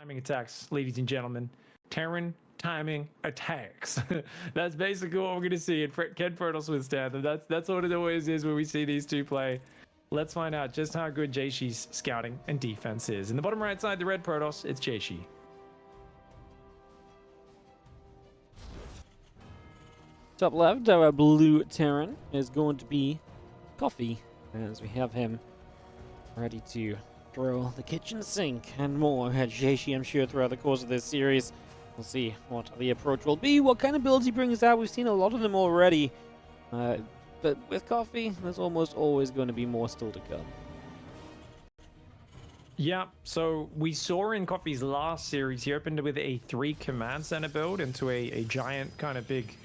Timing attacks, ladies and gentlemen. Terran timing attacks. That's basically what we're going to see. And Ken Protoss withstand them. That's what it always is when we see these two play. Let's find out just how good Jieshi's scouting and defense is. In the bottom right side, the red Protoss, it's Jieshi. Top left, our blue Terran is going to be Coffee, as we have him ready to throw the kitchen sink and more at Jieshi, I'm sure, throughout the course of this series. We'll see what the approach will be, what kind of builds he brings out. We've seen a lot of them already, but with Coffee, there's almost always going to be more still to come. Yeah, so we saw in Coffee's last series, he opened with a 3 command center build into a giant kind of big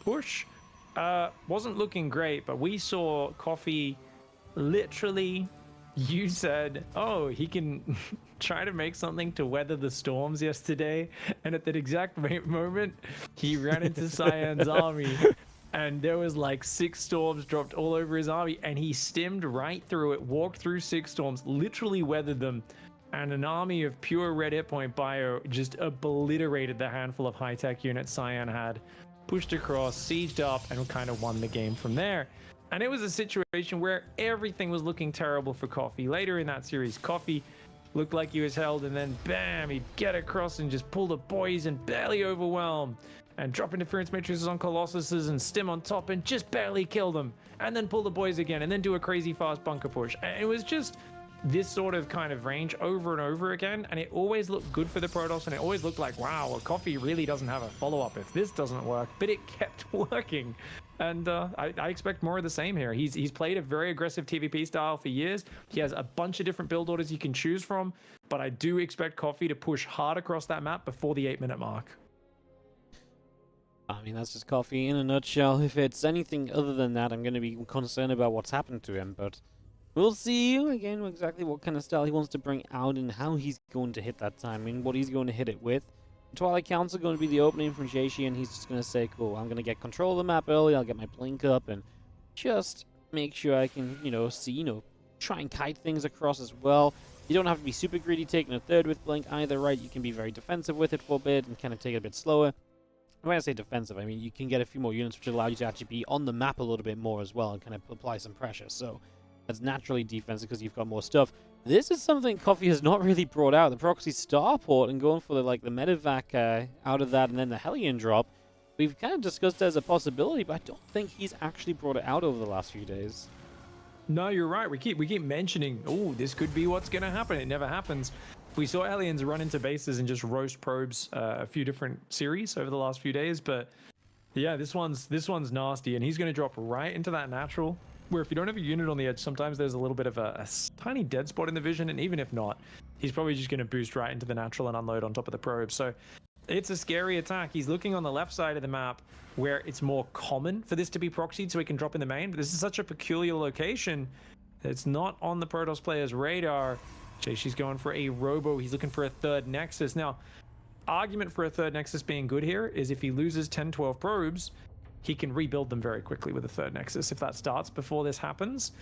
push. Wasn't looking great, but we saw Coffee literally, you said, oh, he can try to make something to weather the storms yesterday. And at that exact moment, he ran into Cyan's army. And there was like 6 storms dropped all over his army. And he stemmed right through it, walked through 6 storms, literally weathered them. And an army of pure red hit point bio just obliterated the handful of high-tech units Cyan had. Pushed across, sieged up, and kind of won the game from there. And it was a situation where everything was looking terrible for Coffee. Later in that series, Coffee looked like he was held, and then bam, he'd get across and just pull the boys and barely overwhelm. And drop interference matrices on Colossuses and stim on top and just barely kill them. And then pull the boys again and then do a crazy fast bunker push. And it was just this sort of kind of range over and over again. And it always looked good for the Protoss, and it always looked like, wow, well, Coffee really doesn't have a follow-up if this doesn't work. But it kept working. And I expect more of the same here. He's played a very aggressive TVP style for years. He has a bunch of different build orders you can choose from, but I do expect Coffee to push hard across that map before the 8-minute mark. I mean, that's just Coffee in a nutshell. If it's anything other than that, I'm going to be concerned about what's happened to him, but we'll see, again, exactly what kind of style he wants to bring out and how he's going to hit that timing, what he's going to hit it with. Twilight Council going to be the opening from Jieshi, and he's just going to say, cool, I'm going to get control of the map early, I'll get my blink up, and just make sure I can, see, try and kite things across as well. You don't have to be super greedy taking a third with blink either, right? You can be very defensive with it for a bit and kind of take it a bit slower. When I say defensive, I mean you can get a few more units, which allow you to actually be on the map a little bit more as well and kind of apply some pressure. So that's naturally defensive because you've got more stuff. This is something Coffee has not really brought out. The proxy starport and going for the medevac out of that and then the Hellion drop. We've kind of discussed it as a possibility, but I don't think he's actually brought it out over the last few days. No, you're right. We keep mentioning, oh, this could be what's going to happen. It never happens. We saw aliens run into bases and just roast probes a few different series over the last few days, but yeah, this one's nasty, and he's going to drop right into that natural, where if you don't have a unit on the edge, sometimes there's a little bit of a tiny dead spot in the vision, and even if not, he's probably just going to boost right into the natural and unload on top of the probe. So it's a scary attack. He's looking on the left side of the map where it's more common for this to be proxied so he can drop in the main, but this is such a peculiar location. It's not on the Protoss player's radar. She's going for a robo. He's looking for a third nexus. Now, argument for a third nexus being good here is if he loses 10-12 probes, he can rebuild them very quickly with a third nexus if that starts before this happens.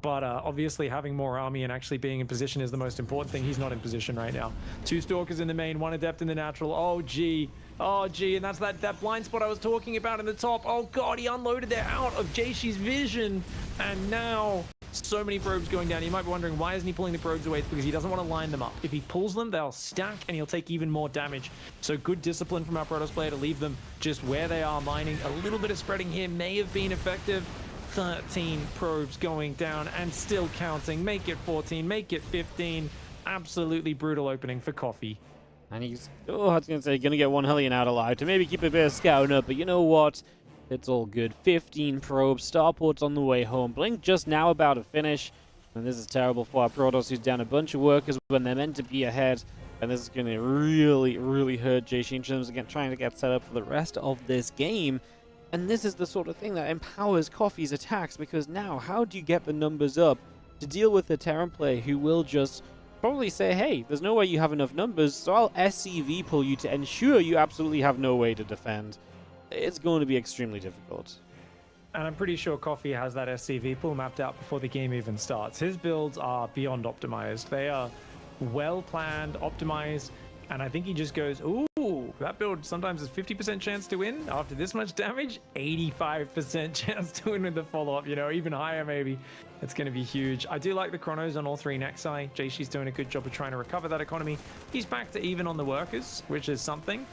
But obviously having more army and actually being in position is the most important thing. He's not in position right now. 2 stalkers in the main, 1 adept in the natural. Oh gee, and that's that blind spot I was talking about in the top. Oh god, he unloaded there out of Jieshi's vision, and now so many probes going down. You might be wondering, why isn't he pulling the probes away? It's because he doesn't want to line them up. If he pulls them, they'll stack and he'll take even more damage. So good discipline from our Protoss player to leave them just where they are mining. A little bit of spreading here may have been effective. 13 probes going down and still counting. Make it 14, make it 15. Absolutely brutal opening for Coffee. And he's, I was going to say, going to get 1 Hellion out alive to maybe keep a bit of scouting up, but you know what? It's all good. 15 probes, starport's on the way home. Blink just now about to finish, and this is terrible for our Protoss, who's down a bunch of workers when they're meant to be ahead, and this is going to really, really hurt Jieshi in terms of trying to get set up for the rest of this game. And this is the sort of thing that empowers Coffee's attacks, because now, how do you get the numbers up to deal with a Terran player who will just probably say, hey, there's no way you have enough numbers, so I'll SCV pull you to ensure you absolutely have no way to defend. It's going to be extremely difficult. And I'm pretty sure Coffee has that SCV pool mapped out before the game even starts. His builds are beyond optimized. They are well planned, optimized. And I think he just goes, ooh, that build sometimes has 50% chance to win. After this much damage, 85% chance to win with the follow-up, you know, even higher maybe. It's going to be huge. I do like the chronos on all three Nexi. Jieshi's doing a good job of trying to recover that economy. He's back to even on the workers, which is something,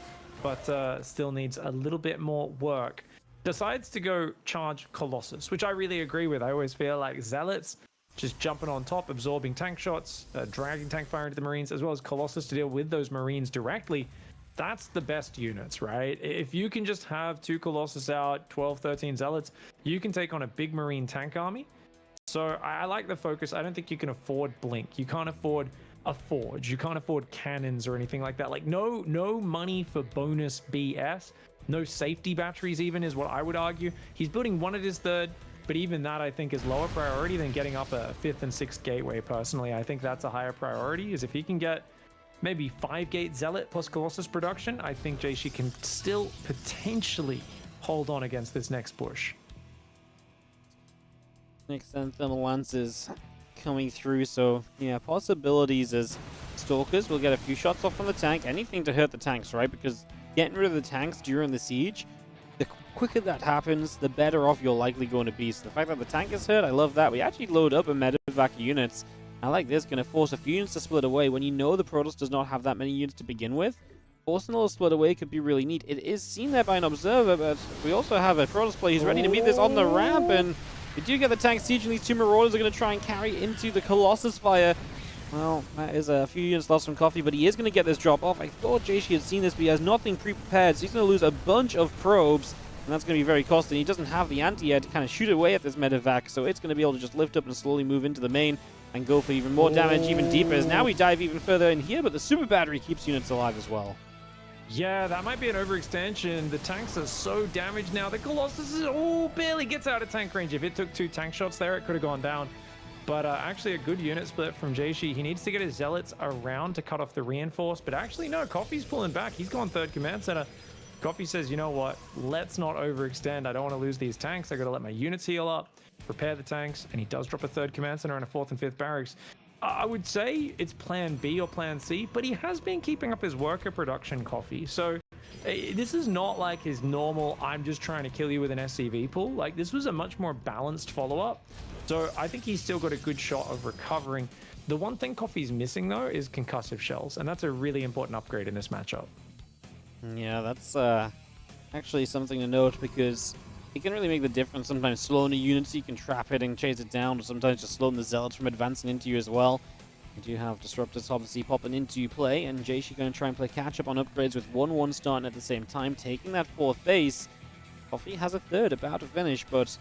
but still needs a little bit more work. Decides to go charge Colossus, which I really agree with. I always feel like Zealots just jumping on top, absorbing tank shots, dragging tank fire into the Marines, as well as Colossus to deal with those Marines directly. That's the best units, right? If you can just have 2 Colossus out, 12, 13 Zealots, you can take on a big Marine tank army. So I like the focus. I don't think you can afford Blink. You can't afford a Forge. You can't afford cannons or anything like that. Like no money for bonus BS. No safety batteries even is what I would argue. He's building one at his third, but even that I think is lower priority than getting up a 5th and 6th gateway. Personally, I think that's a higher priority, is if he can get maybe 5 gate Zealot plus Colossus production, I think Jieshi can still potentially hold on against this next push. Next and thermal lances coming through, so yeah, possibilities as Stalkers will get a few shots off from the tank, anything to hurt the tanks, right? Because getting rid of the tanks during the siege, the quicker that happens, the better off you're likely going to be. So the fact that the tank is hurt, I love that. We actually load up a medevac units. I like this, going to force a few units to split away when you know the Protoss does not have that many units to begin with. Forcing all split away could be really neat. It is seen there by an observer, but we also have a Protoss player who's ready to meet this on the ramp, and we do get the tank siege, and these 2 Marauders are going to try and carry into the Colossus fire. Well, that is a few units lost from Coffee, but he is going to get this drop off. I thought Jieshi had seen this, but he has nothing pre-prepared, so he's going to lose a bunch of probes, and that's going to be very costly. He doesn't have the anti-air to kind of shoot away at this medevac, so it's going to be able to just lift up and slowly move into the main and go for even more damage, even deeper, as now we dive even further in here, but the super battery keeps units alive as well. Yeah, that might be an overextension. The tanks are so damaged now. The Colossus is, barely gets out of tank range. If it took 2 tank shots there, it could have gone down. But actually a good unit split from Jieshi. He needs to get his Zealots around to cut off the reinforce. But actually, no, Coffee's pulling back. He's gone 3rd command center. Coffee says, you know what? Let's not overextend. I don't want to lose these tanks. I got to let my units heal up, prepare the tanks. And he does drop a 3rd command center and a 4th and 5th barracks. I would say it's plan B or plan C, but he has been keeping up his worker production, Coffee. So this is not like his normal, I'm just trying to kill you with an SCV pool. Like, this was a much more balanced follow-up. So I think he's still got a good shot of recovering. The one thing Coffee's missing, though, is concussive shells, and that's a really important upgrade in this matchup. Yeah, that's actually something to note, because it can really make the difference. Sometimes slowing a unit so you can trap it and chase it down, or sometimes just slowing the Zealots from advancing into you as well. You do have Disruptors obviously popping into play, and Jieshi going to try and play catch-up on upgrades with 1-1 starting at the same time, taking that 4th base. Coffee has a 3rd about to finish, but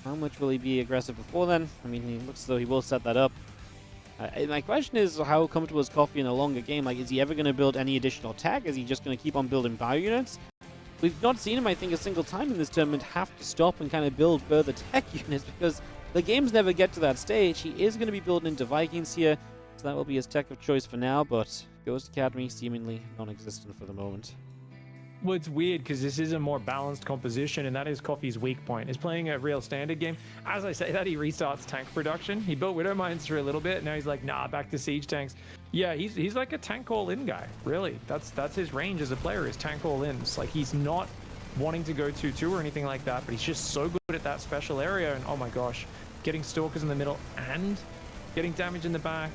how much will he be aggressive before then? I mean, he looks as though he will set that up. My question is, how comfortable is Coffee in a longer game? Like, is he ever going to build any additional tech? Is he just going to keep on building bio units? We've not seen him, I think, a single time in this tournament have to stop and kind of build further tech units, because the games never get to that stage. He is going to be building into Vikings here, so that will be his tech of choice for now, but Ghost Academy seemingly non-existent for the moment. Well, it's weird because this is a more balanced composition, and that is Coffee's weak point. Is playing a real standard game. As I say that, he restarts tank production. He built Widow Mines for a little bit. Now he's like, nah, back to siege tanks. Yeah, he's like a tank all-in guy, really. That's his range as a player, is tank all-ins. Like, he's not wanting to go 2-2 or anything like that, but he's just so good at that special area. And oh my gosh, getting Stalkers in the middle and getting damage in the back.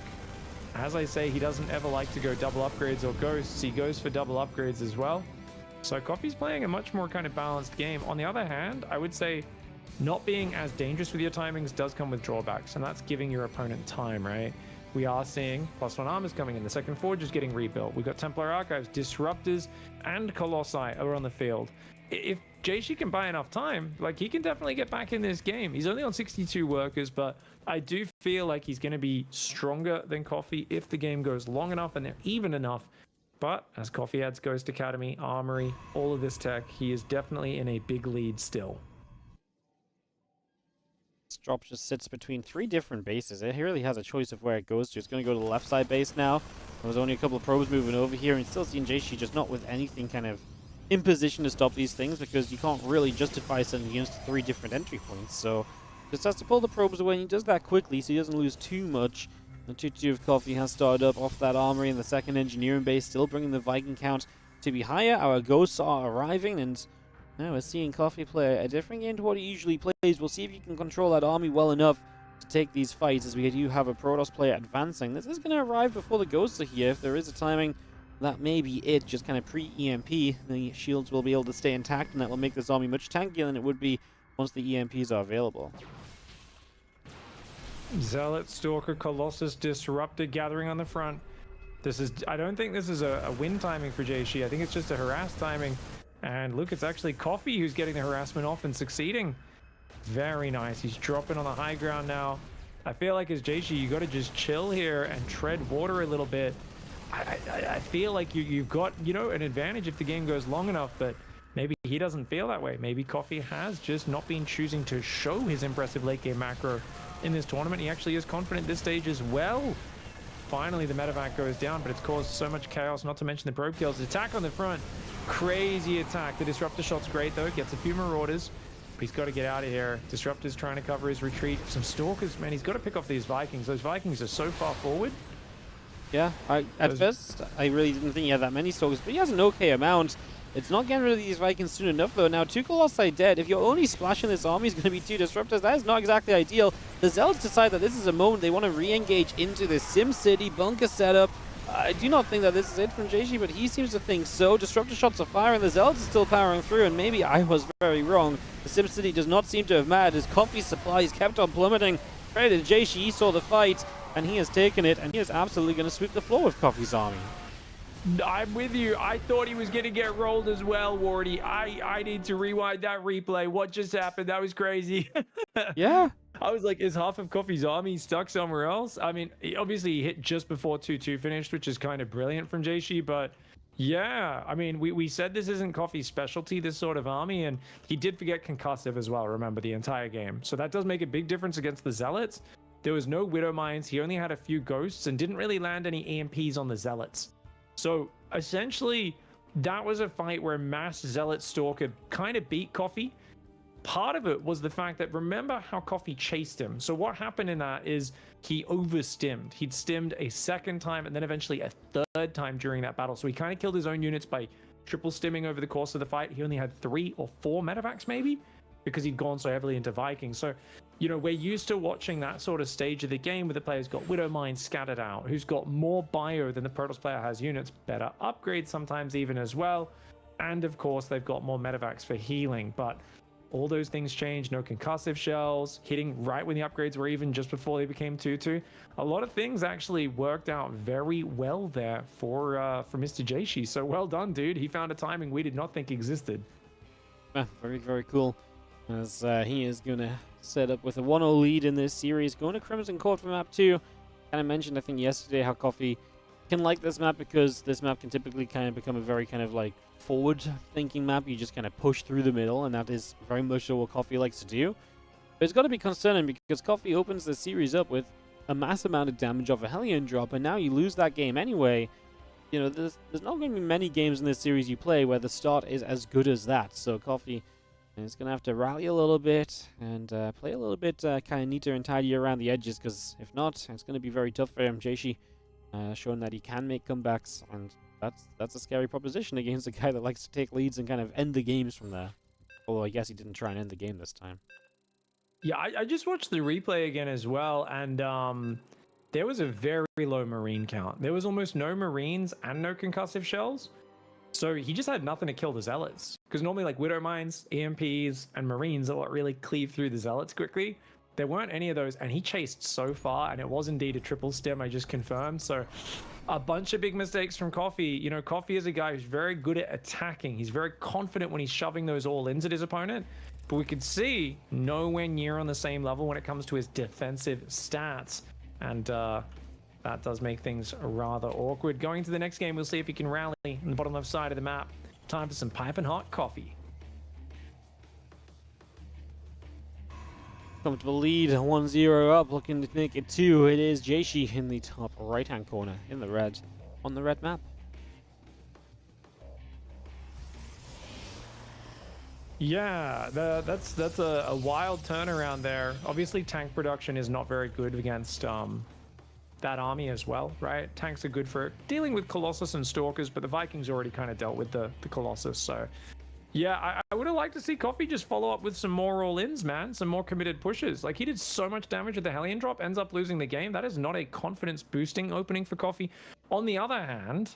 As I say, he doesn't ever like to go double upgrades or ghosts. He goes for double upgrades as well. So Coffee's playing a much more kind of balanced game. On the other hand, I would say not being as dangerous with your timings does come with drawbacks, and that's giving your opponent time, right? We are seeing +1 armors coming in. The second forge is getting rebuilt. We've got Templar Archives, Disruptors, and Colossi are on the field. If Jieshi can buy enough time, like, he can definitely get back in this game. He's only on 62 workers, but I do feel like he's going to be stronger than Coffee if the game goes long enough and they're even enough. But as Coffee adds Ghost Academy, Armory, all of this tech, he is definitely in a big lead still. This drop just sits between 3 different bases. It really has a choice of where it goes to. It's going to go to the left side base now. There was only a couple of probes moving over here, and still seeing Jieshi just not with anything kind of in position to stop these things, because you can't really justify sending units to 3 different entry points. So just has to pull the probes away, and he does that quickly so he doesn't lose too much. The 2-2 of Coffee has started up off that armory in the second engineering base, still bringing the Viking count to be higher. Our ghosts are arriving, and now we're seeing Coffee play a different game to what he usually plays. We'll see if he can control that army well enough to take these fights, as we do have a Protoss player advancing. This is going to arrive before the ghosts are here. If there is a timing, that may be it, just kind of pre-EMP. The shields will be able to stay intact, and that will make this army much tankier than it would be once the EMPs are available. Zealot, Stalker, Colossus, Disruptor gathering on the front. I don't think this is a win timing for Jieshi. I think it's just a harass timing. And look, it's actually Coffee who's getting the harassment off and succeeding. Very nice. He's dropping on the high ground now. I feel like as Jieshi, you got to just chill here and tread water a little bit. I feel like you've got, an advantage if the game goes long enough, but maybe he doesn't feel that way. Maybe Coffee has just not been choosing to show his impressive late game macro in this tournament. He actually is confident at this stage as well. Finally, the medevac goes down, but it's caused so much chaos, not to mention the probe kills. The attack on the front, crazy attack. The Disruptor shot's great, though. Gets a few Marauders, but he's got to get out of here. Disruptor's trying to cover his retreat. Some Stalkers, man, he's got to pick off these Vikings. Those Vikings are so far forward. Yeah, at first, I really didn't think he had that many Stalkers, but he has an okay amount. It's not getting rid of these Vikings soon enough, though. Now, 2 Colossi dead. If you're only splashing this army, is going to be 2 Disruptors. That is not exactly ideal. The Zealots decide that this is a moment they want to re-engage into this Sim City bunker setup. I do not think that this is it from Jieshi, but he seems to think so. Disruptor shots are firing. The Zealots are still powering through, and maybe I was very wrong. The Sim City does not seem to have mattered. His coffee supplies kept on plummeting. Credit to Jieshi, he saw the fight, and he has taken it, and he is absolutely going to sweep the floor with Coffee's army. I'm with you. I thought he was going to get rolled as well, Wardy. I need to rewind that replay. What just happened? That was crazy. Yeah. I was like, is half of Coffee's army stuck somewhere else? I mean, obviously he hit just before 2-2 finished, which is kind of brilliant from Jieshi, but yeah, I mean, we said this isn't Coffee's specialty, this sort of army, and he did forget concussive as well, remember, the entire game. So that does make a big difference against the Zealots. There was no Widow Mines. He only had a few Ghosts and didn't really land any EMPs on the Zealots. So essentially, that was a fight where Mass Zealot Stalker kind of beat Coffee. Part of it was the fact that, remember how Coffee chased him. So what happened in that is he overstimmed. He'd stimmed a second time and then eventually a third time during that battle. So he kind of killed his own units by triple stimming over the course of the fight. He only had 3 or 4 medevacs maybe, because he'd gone so heavily into Vikings. So, we're used to watching that sort of stage of the game where the player's got Widow Mines scattered out, who's got more bio than the Protoss player has units, better upgrades sometimes even as well. And of course, they've got more medevacs for healing. But all those things changed. No concussive shells, hitting right when the upgrades were even just before they became 2-2. A lot of things actually worked out very well there for Mr. Jieshi. So well done, dude. He found a timing we did not think existed. Very, very cool. As he is going to set up with a 1-0 lead in this series, going to Crimson Court for map 2. Kind of mentioned, I think, yesterday how Coffee can like this map because this map can typically kind of become a very kind of like forward-thinking map. You just kind of push through the middle, and that is very much so what Coffee likes to do. But it's got to be concerning because Coffee opens the series up with a mass amount of damage off a Hellion drop, and now you lose that game anyway. There's not going to be many games in this series you play where the start is as good as that. So Coffee is going to have to rally a little bit and play a little bit kind of neater and tidier around the edges, because if not, it's going to be very tough for him. Jieshi showing that he can make comebacks, and that's a scary proposition against a guy that likes to take leads and kind of end the games from there. Although I guess he didn't try and end the game this time. Yeah, I just watched the replay again as well, and there was a very low Marine count. There was almost no Marines and no concussive shells. So he just had nothing to kill the Zealots. Because normally like Widow Mines, EMPs, and Marines are what really cleave through the Zealots quickly. There weren't any of those, and he chased so far, and it was indeed a triple stem, I just confirmed. So a bunch of big mistakes from Coffee. Coffee is a guy who's very good at attacking. He's very confident when he's shoving those all-ins at his opponent. But we could see nowhere near on the same level when it comes to his defensive stats. And that does make things rather awkward. Going to the next game, we'll see if he can rally in the bottom left side of the map. Time for some piping hot coffee. Comfortable lead, 1-0 up, looking to make it 2. It is Jieshi in the top right-hand corner, in the red, on the red map. Yeah, that's a wild turnaround there. Obviously, tank production is not very good against that army as well, right? Tanks are good for dealing with Colossus and Stalkers, but the Vikings already kind of dealt with the Colossus. So, yeah, I would have liked to see Coffee just follow up with some more all-ins, man. Some more committed pushes. Like, he did so much damage with the Hellion drop, ends up losing the game. That is not a confidence-boosting opening for Coffee. On the other hand,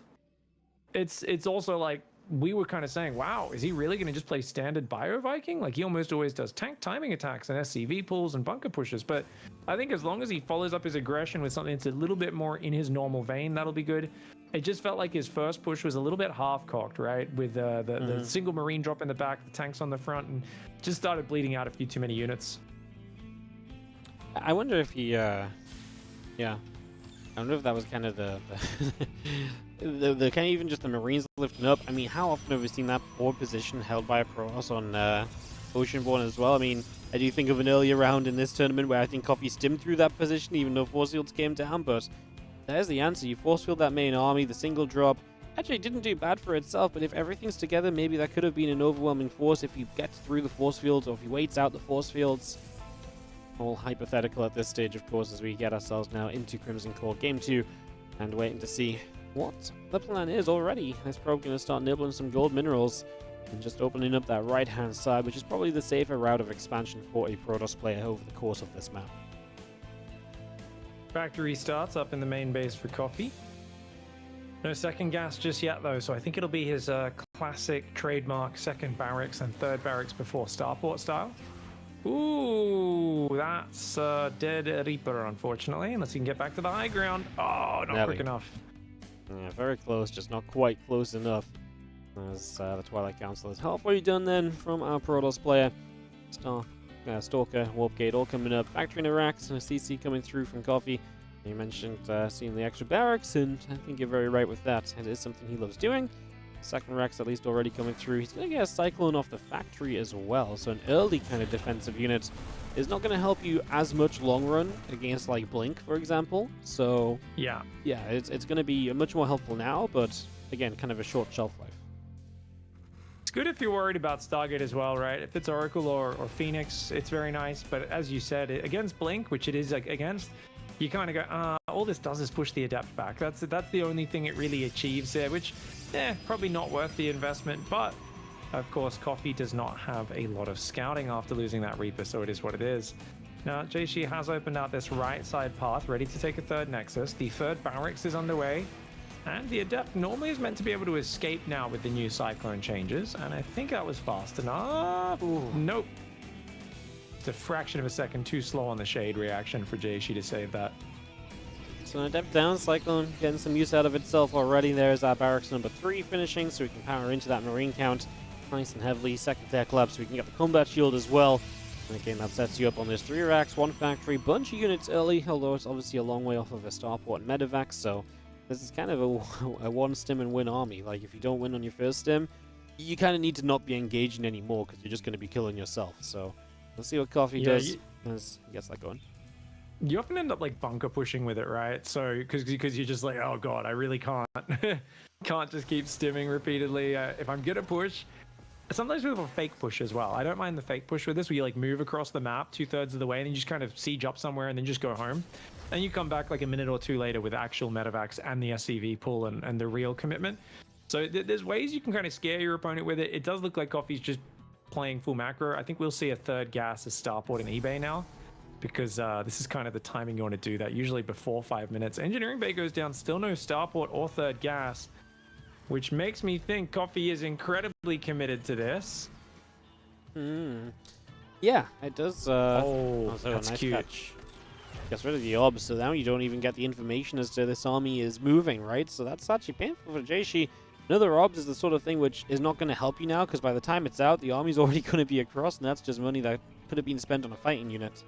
it's also like, we were kind of saying, wow, is he really going to just play standard Bio Viking? Like, he almost always does tank timing attacks and SCV pulls and bunker pushes. But I think as long as he follows up his aggression with something that's a little bit more in his normal vein, that'll be good. It just felt like his first push was a little bit half-cocked, right? With the single Marine drop in the back, the tanks on the front, and just started bleeding out a few too many units. I wonder if he, yeah. I wonder if that was kind of the kind of even just the Marines lifting up. I mean, how often have we seen that forward position held by a Protoss on Oceanborn as well? I mean, I do think of an earlier round in this tournament where I think Coffee stimmed through that position even though force fields came down, but there's the answer. You force field that main army, the single drop. Actually, it didn't do bad for itself, but if everything's together, maybe that could have been an overwhelming force if he gets through the force fields or if he waits out the force fields. All hypothetical at this stage, of course, as we get ourselves now into Crimson Core Game 2 and waiting to see what the plan is already. It's probably going to start nibbling some gold minerals and just opening up that right-hand side, which is probably the safer route of expansion for a Protoss player over the course of this map. Factory starts up in the main base for Coffee. No second gas just yet, though, so I think it'll be his classic trademark second barracks and third barracks before starport style. Ooh, that's dead Reaper, unfortunately, unless he can get back to the high ground. Oh, not quick enough. Yeah, very close, just not quite close enough. As the Twilight Council is halfway done then from our Protoss player. Stalker, Warp Gate all coming up. Factory in Iraqs and a CC coming through from Coffee. You mentioned seeing the extra barracks, and I think you're very right with that. It is something he loves doing. Second Rex at least already coming through. He's going to get a Cyclone off the factory as well, so an early kind of defensive unit is not going to help you as much long run against like Blink, for example. So yeah, it's going to be much more helpful now, but again, kind of a short shelf life. It's good if you're worried about Stargate as well, right? If it's Oracle or Phoenix, it's very nice, but as you said, against Blink, which it is like against, you kind of go, all this does is push the Adept back. That's the only thing it really achieves there, which, probably not worth the investment. But, of course, Coffee does not have a lot of scouting after losing that Reaper, so it is what it is. Now, Jieshi has opened out this right side path, ready to take a third Nexus. The third Barracks is underway, and the Adept normally is meant to be able to escape now with the new Cyclone changes, and I think that was fast enough. Ooh, nope. It's a fraction of a second too slow on the shade reaction for Jieshi to save that. So an Adept down, Cyclone getting some use out of itself already. There's our barracks number 3 finishing, so we can power into that Marine count nice and heavily. Second tech lab, so we can get the combat shield as well. And again, that sets you up on this 3 racks, 1 factory, bunch of units early, although it's obviously a long way off of a starport and medevac, so this is kind of a one stim and win army. Like, if you don't win on your first stim, you kind of need to not be engaging anymore because you're just going to be killing yourself. So let's see what Coffee does as he gets that going. You often end up like bunker pushing with it, right? So because you're just like, oh god, I really can't just keep stimming repeatedly. If I'm gonna push, sometimes we have a fake push as well. I don't mind the fake push with this, where you like move across the map 2/3 of the way and then you just kind of siege up somewhere and then just go home. And you come back like a minute or two later with actual medevacs and the SCV pull and the real commitment. So there's ways you can kind of scare your opponent with it. It does look like Coffee's just playing full macro. I think we'll see a third gas as starport in eBay now, because this is kind of the timing you want to do that, usually before 5 minutes. Engineering Bay goes down, still no starport or third gas, which makes me think Coffee is incredibly committed to this. Yeah, it does. That's nice cute. catch. Gets rid of the obs, so now you don't even get the information as to this army is moving, right? So that's actually painful for Jieshi. Another obs is the sort of thing which is not going to help you now, because by the time it's out, the army's already going to be across, and that's just money that could have been spent on a fighting unit.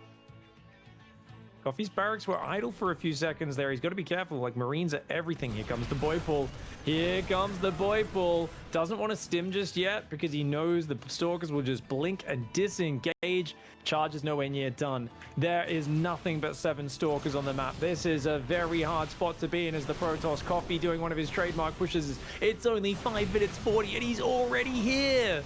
Coffee's barracks were idle for a few seconds there. He's got to be careful. Like, Marines are everything. Here comes the boy pull. Here comes the boy pull. Doesn't want to stim just yet because he knows the Stalkers will just blink and disengage. Charge is nowhere near done. There is nothing but 7 Stalkers on the map. This is a very hard spot to be in as the Protoss. Coffee doing one of his trademark pushes. It's only 5 minutes 40 and he's already here.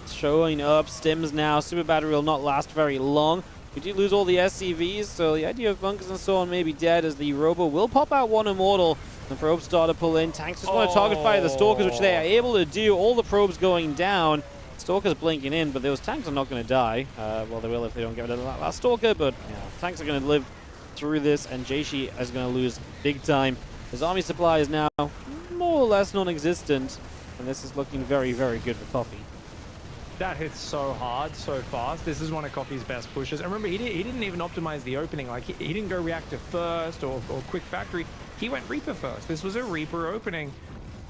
Showing up, stims now. Super battery will not last very long. We do lose all the SCVs, so the idea of bunkers and so on may be dead, as the Robo will pop out one Immortal. The probes start to pull in. Tanks just want to target fire the Stalkers, which they are able to do. All the probes going down. Stalkers blinking in, but those tanks are not going to die. Well, they will if they don't get rid of that last Stalker, but yeah, tanks are going to live through this, and Jieshi is going to lose big time. His army supply is now more or less non-existent, and this is looking very, very good for Coffee. That hits so hard, so fast. This is one of Coffee's best pushes. And remember, he didn't even optimize the opening. Like, he didn't go reactor first or quick factory. He went Reaper first. This was a Reaper opening.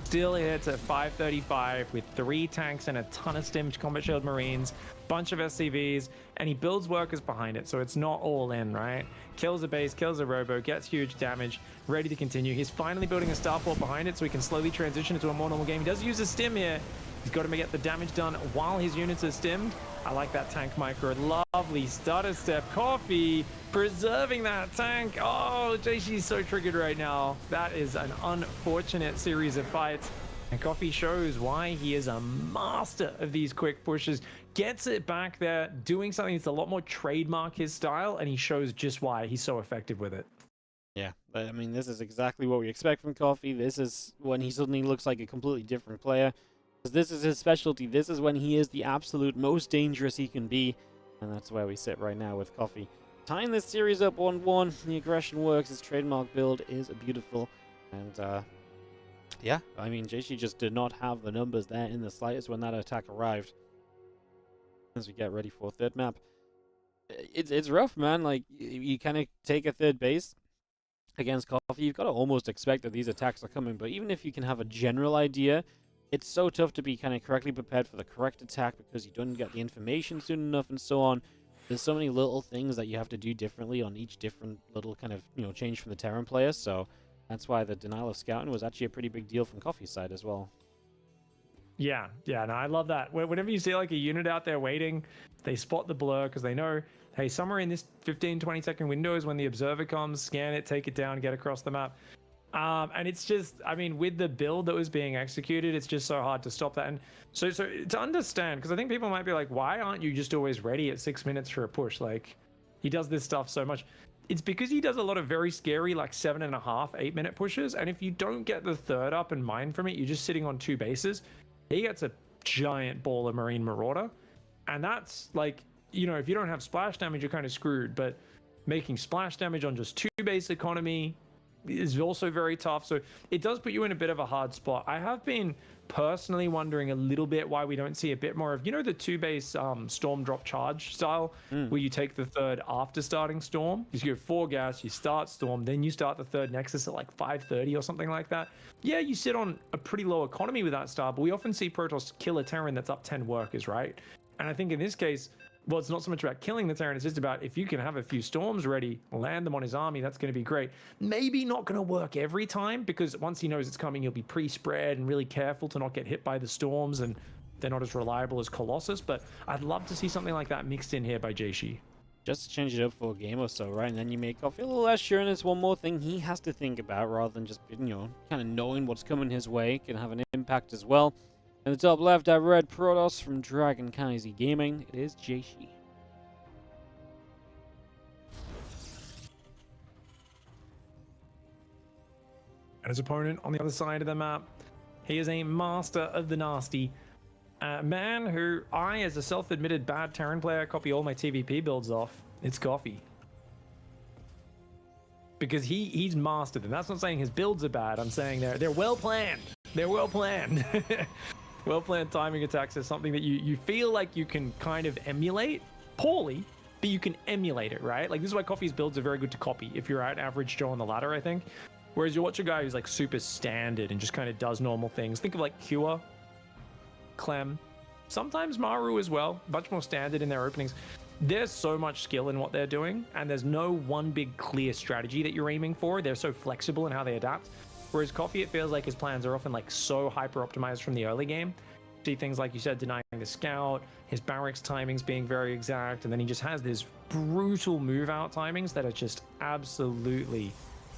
Still hits at 535 with 3 tanks and a ton of stimmed combat shield marines, bunch of SCVs, and he builds workers behind it, so it's not all in, right? Kills a base, kills a robo, gets huge damage, ready to continue. He's finally building a starport behind it so he can slowly transition into a more normal game. He does use a stim here. He's got to get the damage done while his units are stimmed. I like that tank micro. Lovely stutter step. Coffee preserving that tank. Oh, Jieshi's so triggered right now. That is an unfortunate series of fights. And Coffee shows why he is a master of these quick pushes. Gets it back there, doing something that's a lot more trademark his style, and he shows just why he's so effective with it. Yeah, I mean, this is exactly what we expect from Coffee. This is when he suddenly looks like a completely different player. This is his specialty. This is when he is the absolute most dangerous he can be. And that's where we sit right now with Coffee. Tying this series up 1-1. The aggression works. His trademark build is beautiful. And, yeah, I mean, Jieshi just did not have the numbers there in the slightest when that attack arrived. As we get ready for third map. It's rough, man. Like, you kind of take a third base against Coffee. You've got to almost expect that these attacks are coming. But even if you can have a general idea, it's so tough to be kind of correctly prepared for the correct attack because you don't get the information soon enough and so on. There's so many little things that you have to do differently on each different little kind of, change from the Terran player. So that's why the denial of scouting was actually a pretty big deal from Coffee's side as well. Yeah, no, I love that. Whenever you see like a unit out there waiting, they spot the blur because they know, hey, somewhere in this 15-20 second window is when the observer comes, scan it, take it down, get across the map. And it's just, I mean, with the build that was being executed, it's just so hard to stop that. And so to understand, because I think people might be like, why aren't you just always ready at 6 minutes for a push? Like, he does this stuff so much. It's because he does a lot of very scary, like 7.5, 8-minute pushes. And if you don't get the third up and mine from it, you're just sitting on 2 bases. He gets a giant ball of Marine Marauder. And that's like, if you don't have splash damage, you're kind of screwed. But making splash damage on just 2 base economy is also very tough, so it does put you in a bit of a hard spot. I have been personally wondering a little bit why we don't see a bit more of, the 2-base storm drop charge style, where you take the third after starting storm. You go 4 gas, you start storm, then you start the third nexus at like 5:30 or something like that. Yeah, you sit on a pretty low economy with that style, but we often see Protoss kill a Terran that's up 10 workers, right? And I think in this case, well, it's not so much about killing the Terran, it's just about if you can have a few storms ready, land them on his army, that's going to be great. Maybe not going to work every time, because once he knows it's coming, he'll be pre-spread and really careful to not get hit by the storms, and they're not as reliable as Colossus, but I'd love to see something like that mixed in here by Jieshi. Just to change it up for a game or so, right? And then you make Coffee a little less sure, and it's one more thing he has to think about rather than just, kind of knowing what's coming his way can have an impact as well. In the top left, I read Protoss from Dragon Kaiser Gaming. It is Jieshi. And his opponent on the other side of the map, he is a master of the nasty. Man who I, as a self-admitted bad Terran player, copy all my TVP builds off. It's Coffee. Because he's mastered them. That's not saying his builds are bad. I'm saying they're well planned. They're well planned. Well-planned timing attacks is something that you feel like you can kind of emulate poorly, but you can emulate it, right? Like, this is why Coffee's builds are very good to copy if you're at average Joe on the ladder, I think. Whereas you watch a guy who's like super standard and just kind of does normal things. Think of like Kua, Clem, sometimes Maru as well, much more standard in their openings. There's so much skill in what they're doing, and there's no one big clear strategy that you're aiming for. They're so flexible in how they adapt. Whereas Coffee, it feels like his plans are often like so hyper optimized from the early game. See things like you said, denying the scout, his barracks timings being very exact, and then he just has these brutal move out timings that are just absolutely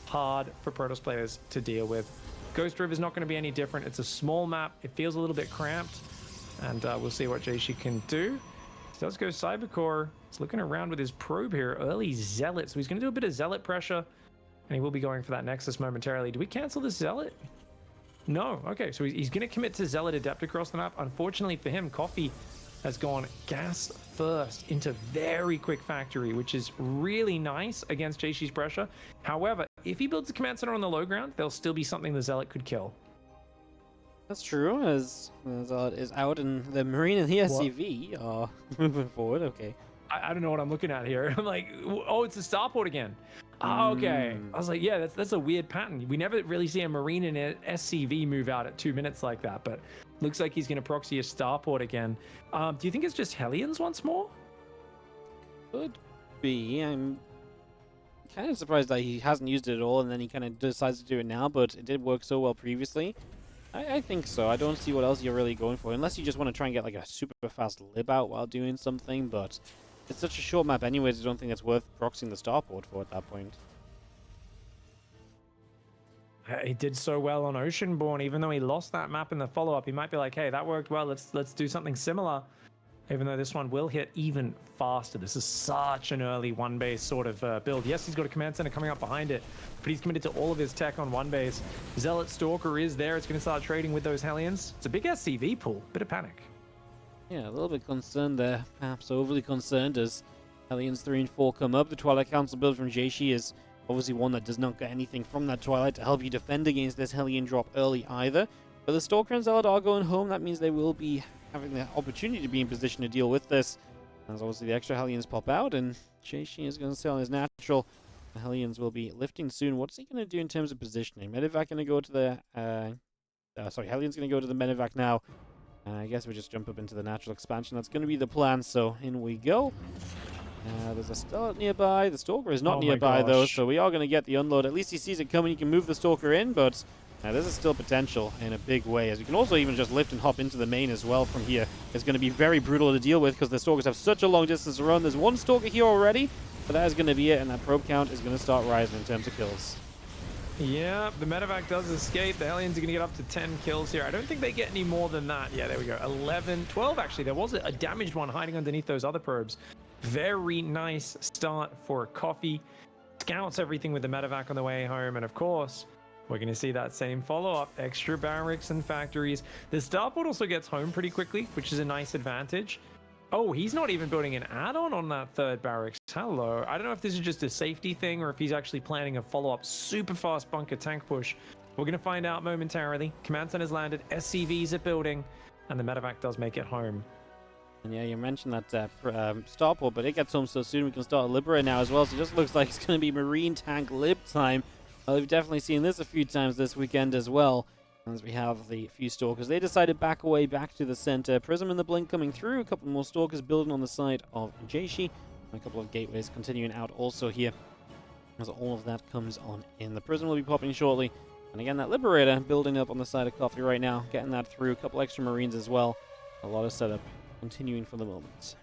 hard for Protoss players to deal with. Ghost River is not going to be any different. It's a small map. It feels a little bit cramped, and we'll see what Jieshi can do. He does go Cybercore. He's looking around with his probe here. Early Zealot. So he's going to do a bit of Zealot pressure. And he will be going for that Nexus momentarily. Do we cancel this Zealot? No. Okay, so he's going to commit to Zealot Adept across the map. Unfortunately for him, Coffee has gone gas first into very quick factory, which is really nice against Jieshi's pressure. However, if he builds a command center on the low ground, there'll still be something the Zealot could kill. That's true, as Zealot is out and the Marine and the SCV are moving forward. Okay. I don't know what I'm looking at here. I'm like, oh, it's a starport again. Oh, okay. I was like, yeah, that's a weird pattern. We never really see a Marine and an SCV move out at 2 minutes like that, but looks like he's going to proxy a starport again. Do you think it's just Hellions once more? Could be. I'm kind of surprised that he hasn't used it at all, and then he kind of decides to do it now, but it did work so well previously. I think so. I don't see what else you're really going for, unless you just want to try and get like a super fast lib out while doing something, but it's such a short map anyways, I don't think it's worth proxying the starport for at that point. He did so well on Oceanborn, even though he lost that map in the follow-up. He might be like, hey, that worked well, let's do something similar. Even though this one will hit even faster. This is such an early one base sort of build. Yes, he's got a command center coming up behind it, but he's committed to all of his tech on one base. Zealot Stalker is there. It's going to start trading with those Hellions. It's a big SCV pool. Bit of panic. Yeah, a little bit concerned there. Perhaps overly concerned as Hellions 3 and 4 come up. The Twilight Council build from Jieshi is obviously one that does not get anything from that Twilight to help you defend against this Hellion drop early either. But the Stalker and Zealot are going home. That means they will be having the opportunity to be in position to deal with this. As obviously the extra Hellions pop out, and Jieshi is going to stay on his natural. The Hellions will be lifting soon. What's he going to do in terms of positioning? Medivac going to go to the... Hellions going to go to the Medivac now. I guess we just jump up into the natural expansion. That's going to be the plan, so in we go. There's a Stealth nearby. The Stalker is not nearby, though, so we are going to get the unload. At least he sees it coming. He can move the Stalker in, but this is still potential in a big way, as we can also even just lift and hop into the main as well from here. It's going to be very brutal to deal with because the Stalkers have such a long distance to run. There's one Stalker here already, but that is going to be it, and that probe count is going to start rising in terms of kills. Yeah, the Medivac does escape. The Hellions are going to get up to 10 kills here. I don't think they get any more than that. Yeah, there we go. 11, 12 actually. There was a damaged one hiding underneath those other probes. Very nice start for Coffee. Scouts everything with the Medivac on the way home, and of course, we're going to see that same follow-up. Extra barracks and factories. The starport also gets home pretty quickly, which is a nice advantage. Oh, he's not even building an add-on on that third barracks. Hello. I don't know if this is just a safety thing or if he's actually planning a follow-up super fast bunker tank push. We're going to find out momentarily. Command center's landed. SCVs are building. And the Medivac does make it home. And yeah, you mentioned that starport, but it gets home so soon we can start a Liberator now as well. So it just looks like it's going to be Marine tank lib time. We've definitely seen this a few times this weekend as well. As we have the few Stalkers, they decided to back away back to the center. Prism and the Blink coming through. A couple more Stalkers building on the side of Jieshi. And a couple of gateways continuing out also here. As all of that comes on in. The Prism will be popping shortly. And again, that Liberator building up on the side of Coffee right now. Getting that through. A couple extra Marines as well. A lot of setup continuing for the moment.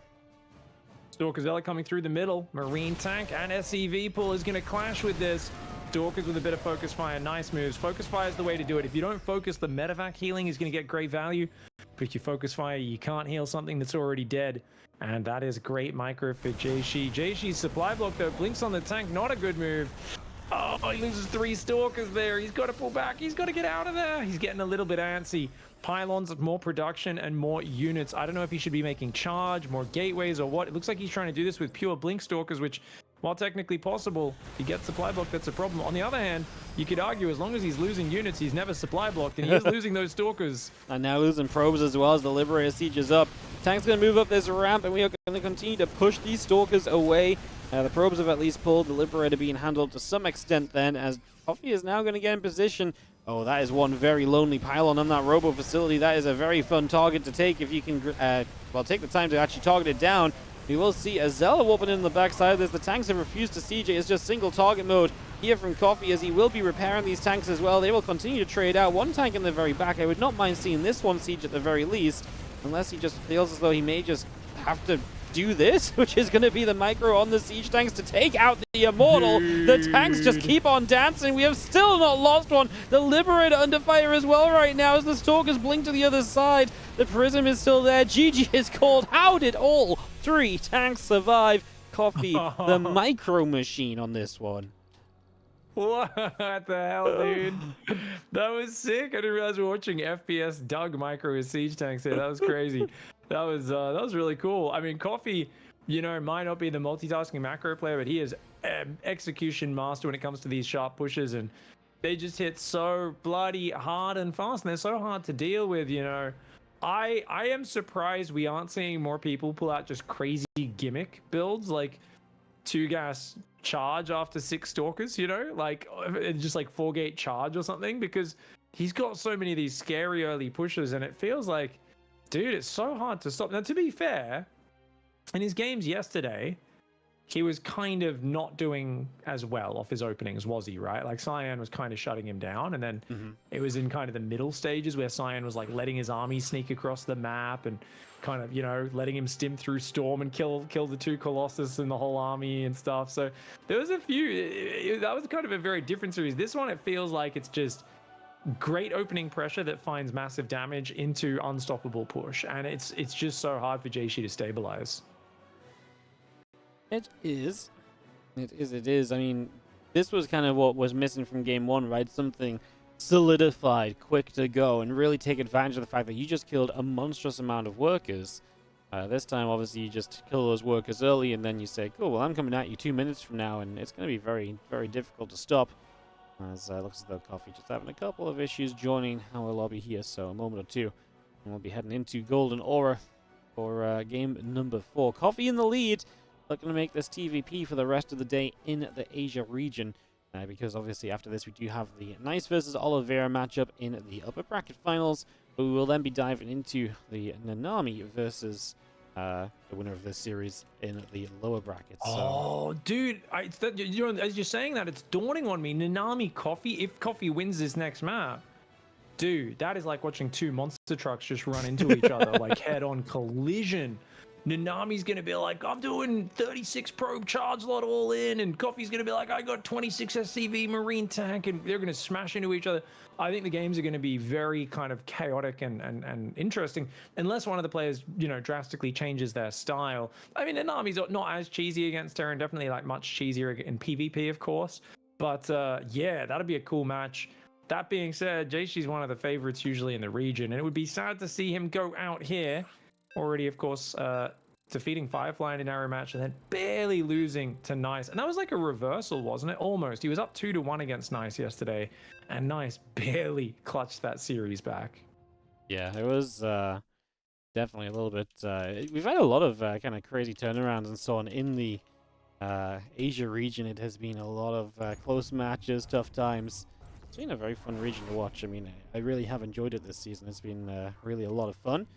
Stalker Zealot coming through the middle. Marine tank and SCV pool is going to clash with this. Stalkers with a bit of focus fire. Nice moves. Focus fire is the way to do it. If you don't focus, the Medivac healing is going to get great value. But if you focus fire, you can't heal something that's already dead. And that is great micro for Jieshi. Jieshi's supply block, though, blinks on the tank. Not a good move. Oh, he loses 3 Stalkers there. He's got to pull back. He's got to get out of there. He's getting a little bit antsy. Pylons, more production and more units. I don't know if he should be making charge, more gateways or what. It looks like he's trying to do this with pure Blink Stalkers, which, while technically possible, if he gets supply block, that's a problem. On the other hand, you could argue as long as he's losing units, he's never supply blocked, and he is losing those Stalkers. And now losing probes as well as the Liberator sieges up. Tank's going to move up this ramp, and we are going to continue to push these Stalkers away. The probes have at least pulled. The Liberator being handled to some extent then, as Coffee is now going to get in position. Oh, that is one very lonely pylon on that robo facility. That is a very fun target to take if you can, take the time to actually target it down. We will see a Zealot whooping in the backside of this. The tanks have refused to siege it. It's just single target mode here from Coffee, as he will be repairing these tanks as well. They will continue to trade out. One tank in the very back. I would not mind seeing this one siege at the very least, unless he just feels as though he may just have to do this, which is going to be the micro on the siege tanks to take out the Immortal. The tanks just keep on dancing. We have still not lost one. The Liberator under fire as well right now as the Stalkers blink to the other side. The Prism is still there. GG is called. How did all 3 tanks survive. Coffee, the micro machine on this one. What the hell, dude? That was sick. I didn't realize we were watching FPS Doug micro his siege tanks here. That was crazy. That was really cool. I mean, Coffee, you know, might not be the multitasking macro player, but he is execution master when it comes to these sharp pushes, and they just hit so bloody hard and fast, and they're so hard to deal with, you know. I am surprised we aren't seeing more people pull out just crazy gimmick builds like 2-gas charge after 6 stalkers, you know, like just like 4-gate charge or something, because he's got so many of these scary early pushes, and it feels like, dude, it's so hard to stop. Now, to be fair, in his games yesterday, he was kind of not doing as well off his openings, was he, right? Like Cyan was kind of shutting him down, and then it was in kind of the middle stages where Cyan was like letting his army sneak across the map and kind of, you know, letting him stim through Storm and kill the 2 Colossus and the whole army and stuff. So there was a few, that was kind of a very different series. This one, it feels like it's just great opening pressure that finds massive damage into unstoppable push, and it's just so hard for Jieshi to stabilize. It is. It is. I mean, this was kind of what was missing from game 1, right? Something solidified, quick to go, and really take advantage of the fact that you just killed a monstrous amount of workers. This time, obviously, you just kill those workers early, and then you say, cool, well, I'm coming at you 2 minutes from now, and it's going to be very, very difficult to stop. As it looks as though Coffee just having a couple of issues joining our lobby here, so a moment or two, and we'll be heading into Golden Aura for game number 4. Coffee in the lead. Looking to make this TVP for the rest of the day in the Asia region, because obviously after this we do have the Nice versus Oliveira matchup in the upper bracket finals, but we will then be diving into the Nanami versus the winner of this series in the lower brackets. Oh, dude, as you're saying that, it's dawning on me. Nanami Coffee, if Coffee wins this next map, dude, that is like watching 2 monster trucks just run into each other, like head-on collision. Nanami's going to be like, I'm doing 36 probe charge lot all in, and Coffee's going to be like, I got 26 SCV marine tank, and they're going to smash into each other. I think the games are going to be very kind of chaotic and interesting, unless one of the players, you know, drastically changes their style. I mean, Nanami's not as cheesy against Terran, definitely like much cheesier in PvP, of course. But yeah, that'll be a cool match. That being said, Jieshi's one of the favorites usually in the region, and it would be sad to see him go out here. Already, of course, defeating Firefly in an arrow match and then barely losing to Nice. And that was like a reversal, wasn't it? Almost. He was up 2-1 against Nice yesterday, and Nice barely clutched that series back. Yeah, it was definitely a little bit... we've had a lot of kind of crazy turnarounds and so on in the Asia region. It has been a lot of close matches, tough times. It's been a very fun region to watch. I mean, I really have enjoyed it this season. It's been really a lot of fun.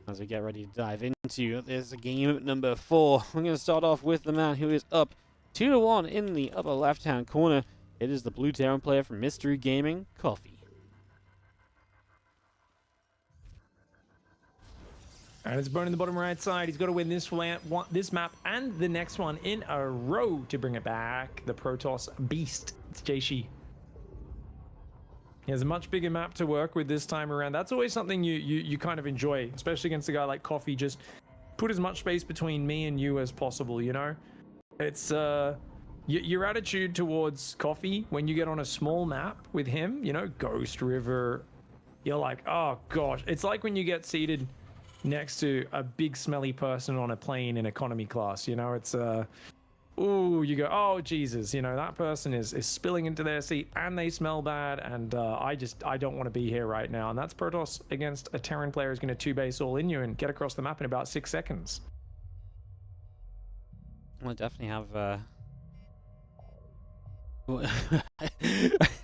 As we get ready to dive into this game number 4, we're going to start off with the man who is up 2-1 in the upper left-hand corner. It is the Blue Terran player from Mystery Gaming, Coffee. And it's Bone in the bottom right side. He's got to win this map and the next one in a row to bring it back. The Protoss Beast. It's Jieshi. He has a much bigger map to work with this time around. That's always something you kind of enjoy, especially against a guy like Coffee. Just put as much space between me and you as possible, you know? It's your attitude towards Coffee when you get on a small map with him, you know, Ghost River, you're like, oh gosh. It's like when you get seated next to a big smelly person on a plane in economy class, you know? It's ooh, you go, oh Jesus, you know, that person is spilling into their seat and they smell bad, and I don't want to be here right now. And that's Protoss against a Terran player who's going to 2-base all in you and get across the map in about 6 seconds. I definitely have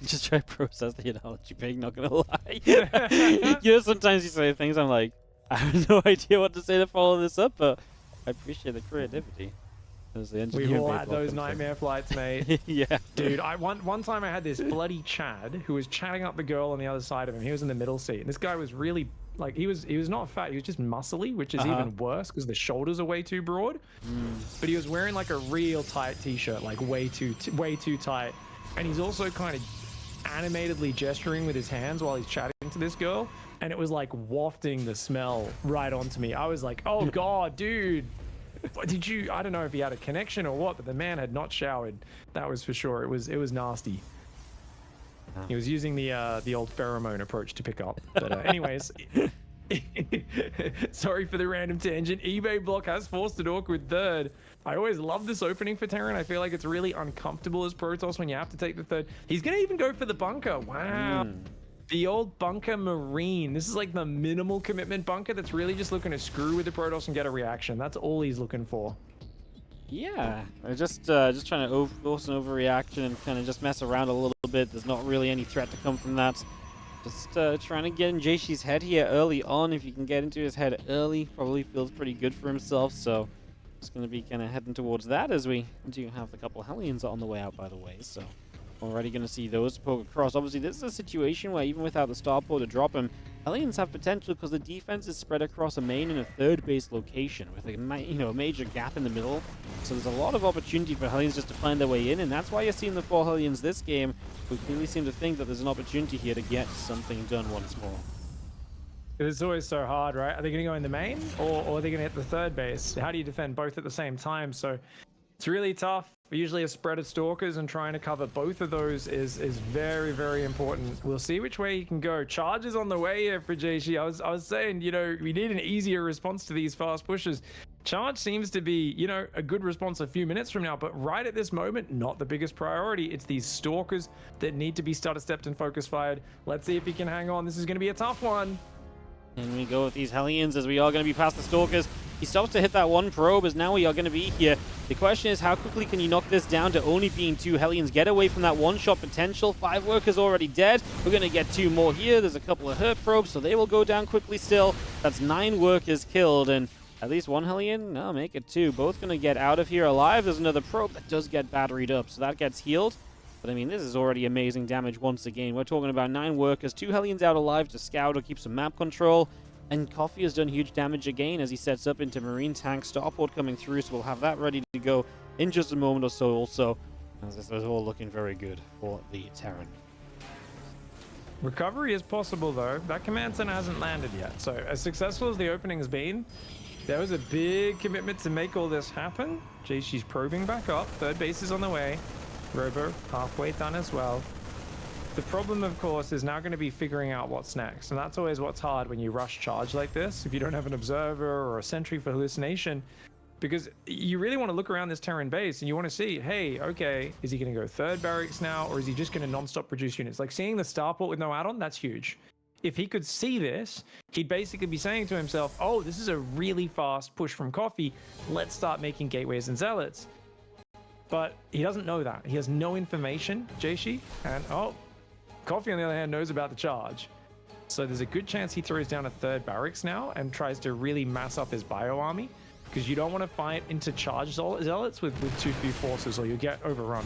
just try to process the analogy, Pig, not gonna lie. You know, sometimes you say things I'm like, I have no idea what to say to follow this up, but I appreciate the creativity. We've all had those nightmare flights, mate. Yeah. Dude, one time I had this bloody Chad who was chatting up the girl on the other side of him. He was in the middle seat, and this guy was really, like, he was not fat, he was just muscly, which is even worse because the shoulders are way too broad. But he was wearing like a real tight t-shirt, like way too tight. And he's also kind of animatedly gesturing with his hands while he's chatting to this girl, and it was like wafting the smell right onto me. I was like, oh god, dude. Did you? I don't know if he had a connection or what, but the man had not showered. That was for sure. It was nasty. Oh. He was using the old pheromone approach to pick up. But anyways, sorry for the random tangent. eBay block has forced an awkward third. I always love this opening for Terran. I feel like it's really uncomfortable as Protoss when you have to take the third. He's gonna even go for the bunker. Wow. The old bunker marine. This is like the minimal commitment bunker that's really just looking to screw with the Protoss and get a reaction. That's all he's looking for. Yeah, just trying to force an overreaction and kind of just mess around a little bit. There's not really any threat to come from that. Just trying to get in Jieshi's head here early on. If you can get into his head early, probably feels pretty good for himself. So just going to be kind of heading towards that, as we do have a couple of Hellions on the way out, by the way. So already going to see those poke across. Obviously, this is a situation where even without the starport to drop him, Hellions have potential because the defense is spread across a main and a third base location with a major gap in the middle. So there's a lot of opportunity for Hellions just to find their way in, and that's why you're seeing the 4 Hellions this game who clearly seem to think that there's an opportunity here to get something done once more. It's always so hard, right? Are they going to go in the main or are they going to hit the third base? How do you defend both at the same time? So it's really tough. Usually a spread of stalkers, and trying to cover both of those is very, very important. We'll see which way he can go. Charge is on the way here for Jieshi. I was saying, you know, we need an easier response to these fast pushes. Charge seems to be, you know, a good response a few minutes from now, but right at this moment, not the biggest priority. It's these stalkers that need to be stutter stepped and focus fired. Let's see if he can hang on. This is going to be a tough one. And we go with these Hellions as we are going to be past the Stalkers. He stops to hit that one probe as now we are going to be here. The question is, how quickly can you knock this down to only being 2 Hellions? Get away from that one-shot potential. 5 workers already dead. We're going to get 2 more here. There's a couple of hurt probes, so they will go down quickly still. That's 9 workers killed, and at least 1 Hellion? No, make it 2. Both going to get out of here alive. There's another probe that does get batteried up, so that gets healed. But I mean, this is already amazing damage once again. We're talking about 9 workers, 2 Hellions out alive to scout or keep some map control. And Coffee has done huge damage again as he sets up into Marine Tank. Starport coming through, so we'll have that ready to go in just a moment or so also. As this is all looking very good for the Terran. Recovery is possible though. That command center hasn't landed yet. So as successful as the opening has been, there was a big commitment to make all this happen. She's probing back up. Third base is on the way. Robo halfway done as well. The problem, of course, is now going to be figuring out what's next. And that's always what's hard when you rush charge like this. If you don't have an observer or a sentry for hallucination, because you really want to look around this Terran base and you want to see, hey, okay, is he going to go third barracks now, or is he just going to non-stop produce units? Like seeing the starport with no add-on, that's huge. If he could see this, he'd basically be saying to himself, oh, this is a really fast push from Coffee. Let's start making gateways and zealots. But he doesn't know that. He has no information, Jieshi, and Coffee, on the other hand, knows about the charge. So there's a good chance he throws down a third barracks now and tries to really mass up his bio army, because you don't want to fight into charge zealots with too few forces or you get overrun.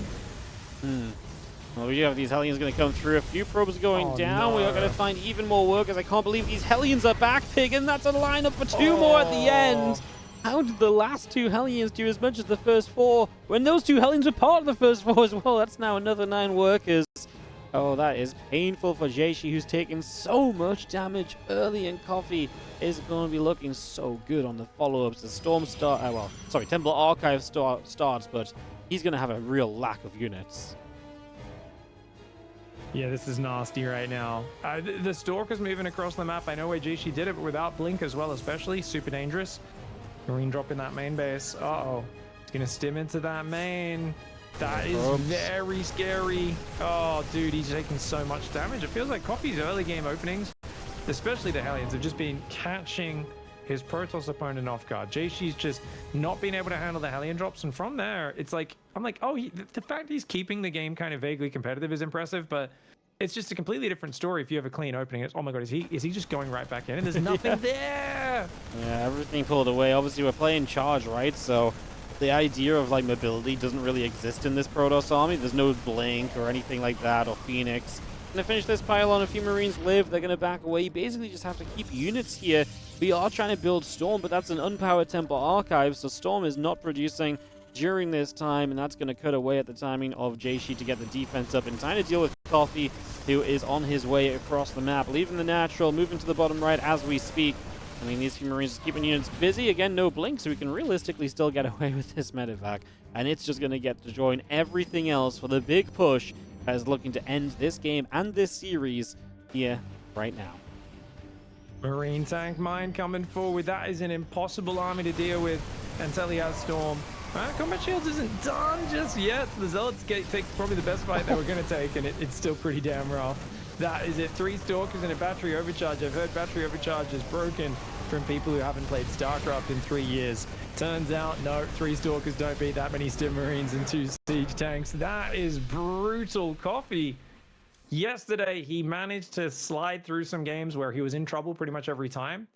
Well, we do have these Hellions going to come through. A few probes going down. No. We are going to find even more workers. I can't believe these Hellions are back, Pig, and that's a lineup for 2 more at the end. How did the last 2 Hellions do as much as the first 4 when those 2 Hellions were part of the first 4 as well? That's now another 9 workers. Oh, that is painful for Jieshi, who's taken so much damage early, and Coffee is going to be looking so good on the follow-ups. The Storm Temple Archive starts, but he's going to have a real lack of units. Yeah, this is nasty right now. The Stalker's moving across the map. I know where Jieshi did it, but without Blink as well, especially. Super dangerous. Marine drop in that main base. Uh-oh. It's going to stim into that main. That is very scary. Oh, dude, he's taking so much damage. It feels like Coffee's early game openings, especially the Hellions, have just been catching his Protoss opponent off guard. Jieshi's just not being able to handle the Hellion drops, and from there, it's like, I'm like, oh, the fact he's keeping the game kind of vaguely competitive is impressive, but it's just a completely different story if you have a clean opening. It's, oh my god, is he just going right back in? And there's nothing there. Yeah, everything pulled away. Obviously, we're playing charge, right? So the idea of like mobility doesn't really exist in this Protoss army. There's no Blink or anything like that, or Phoenix. Gonna finish this pylon. A few Marines live. They're gonna back away. You basically just have to keep units here. We are trying to build Storm, but that's an unpowered Temple Archive, so Storm is not producing during this time, and that's going to cut away at the timing of Jieshi to get the defense up in time to deal with Coffee, who is on his way across the map, leaving the natural, moving to the bottom right as we speak. I mean, these few Marines are keeping units busy. Again, no blink, so we can realistically still get away with this medevac. And it's just going to get to join everything else for the big push that is looking to end this game and this series here right now. Marine tank mine coming forward. That is an impossible army to deal with until he has Storm. Combat Shields isn't done just yet. The Zealots take probably the best fight they were going to take, and it's still pretty damn rough. That is it. 3 Stalkers and a battery overcharge. I've heard battery overcharge is broken from people who haven't played StarCraft in 3 years. Turns out, no, 3 Stalkers don't beat that many Stim Marines and 2 Siege Tanks. That is brutal coffee. Yesterday, he managed to slide through some games where he was in trouble pretty much every time.